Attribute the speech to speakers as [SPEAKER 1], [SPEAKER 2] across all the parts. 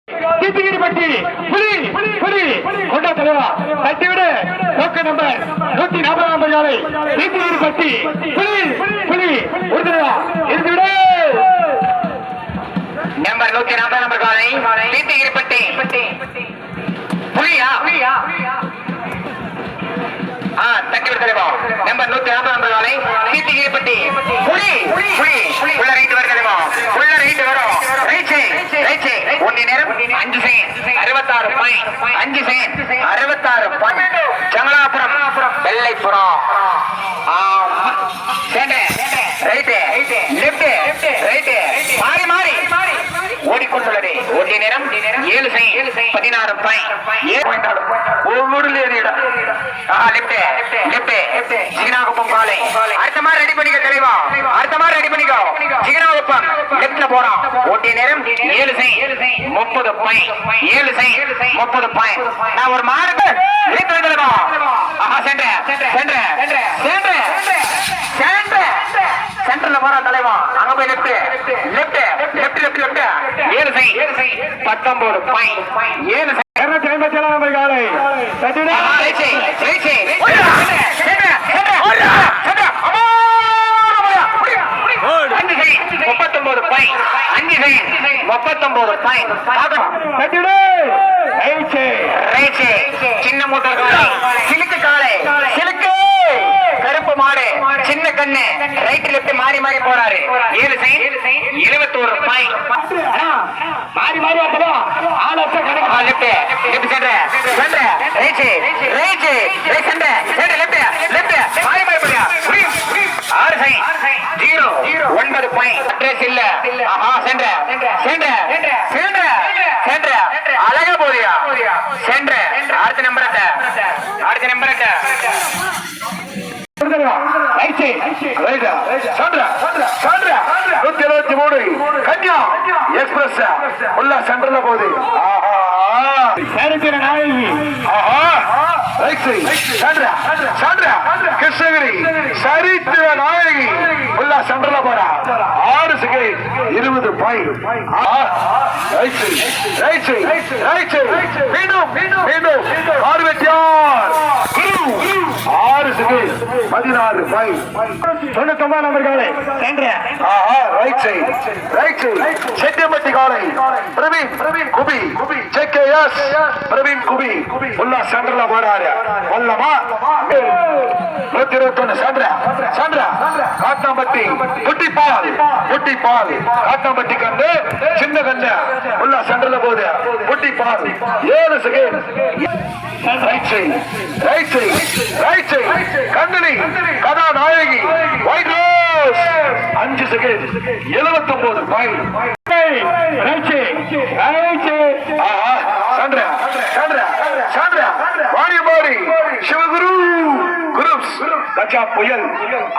[SPEAKER 1] பட்டி புலி புலி கொண்டா தலைவா தட்டிவிடு நோக்க நம்பர் 140 நம்பர் காலை பட்டி புலி புலி உறுதியா இருந்துவிடு
[SPEAKER 2] நம்பர் 140 நம்பர் காலை பட்டி புலியா தட்டிவிடு தலைவா நம்பர் 140 நம்பர் காலை பட்டி புலி புலி உள்ள ரைட் வர தலைவா உள்ள ரைட் வரும் ரைட் ஒன்னி நேரம் 5 second 66 point 5 second 66 point Jangalapuram வெள்ளைப்புறம் ரைட் லெஃப்ட் ரைட் மாறி ஓடிக்கொண்டுள்ளது ஒன்னி நேரம் 7 செகண்ட் 16 பாயிண்ட் ஒவ்வொரு லெஃப்ட் சீனாகுப்பம் காலை அடுத்த மாதிரி ரெடி பண்ணிக்க தெளிவா அடுத்த மாதிரி ரெடி பண்ணிக்கோ சீனாகுப்பம் லெஃப்ட்ல போறோம் ஒட்டிய நேரம் 7 செகண்ட் 30 பாயிண்ட் 7 செகண்ட் 30 பாயிண்ட் நான் ஒரு மார்க் லீட் பண்ணிடலாமா சென்டர்ல போற தலைவா அங்க போய் லெஃப்ட் 7 செகண்ட் 19 பாயிண்ட் 7
[SPEAKER 1] 257 நம்பர் காலை தட்டிவிடு
[SPEAKER 2] சின்ன மூட்டர் காலை சிலுக்கு காலை சிலுக்கு கருப்பு மாடு சின்ன கண்ணு ரைட் லெஃப்ட் மாறி மாறி போறாரு 7 செகண்ட் 71 பாயிண்ட்
[SPEAKER 1] மாறி மாறி அப்போ
[SPEAKER 2] லெஃப்ட் சென்டர் ரைட் லெஃப்ட் மாறி மாறி போறியா 6 செகண்ட் 0 9 பாயிண்ட் அட்ரஸ் இல்ல சென்டர் அழகா போறியா சென்டர் அடுத்த நம்பர்
[SPEAKER 1] கன்யா எக்ஸ்பிரஸ் உள்ள சென்டர்ல போகுது நாயகி கிருஷ்ணகிரி சரித்திர நாயகி உள்ள சென்டர்ல போறா 6 செகண்ட் 20 பாயிண்ட் மீண்டும் பார்வதியார் 6 செகண்ட் 16 பாயிண்ட் 99 நம்பர் காலை செட்டியம்பட்டி காலை பிரவீன் குபி ஜேகேஎஸ் பிரவீன் குபி உள்ள சென்டர்ல போறாரு வல்லமா 121 சென்டர் காட்டாம்பட்டி புட்டி பால் காட்டாம்பட்டி கண்டு சின்ன கண்ணு உள்ள சென்டர்ல போகுது புட்டி பால் 7 செகண்ட் ரைட் சைடு கண்டனி கதாநாயகி white rose 5 second 79 point Vaniyambadi Sivaguru கச்சா புயல்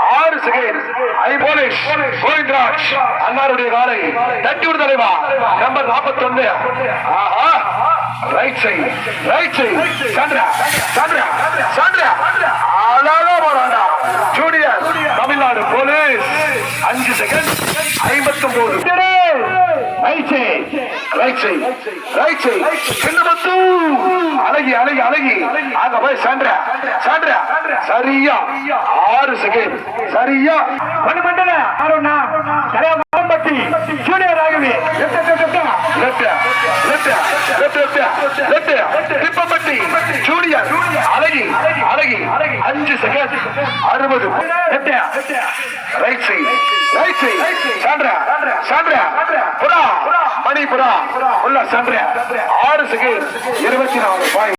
[SPEAKER 1] 6 செகண்ட் ஐபோலிஷ் கோவிந்தராஜ் அன்னாருடைய காலை தட்டி விடு தலைவா நம்பர் 41 ரைட் சைடு சாண்ட்ரா அழகா போறாடா junior Tamil Nadu police 5 second 59 right side அழகி அங்க போய் சாண்ட்ரா சரியா 6 செகண்ட் சரியா மண்டல ஜூனியர் ஆகவே திப்பம்பட்டி ஜூனியர் அழகி 5 செகண்ட் 60 ரைட் சைடு சாண்ட்ரா புறா மணிபுரா உள்ள சாண்ட்ரா 6 செகண்ட் 24 பாயிண்ட்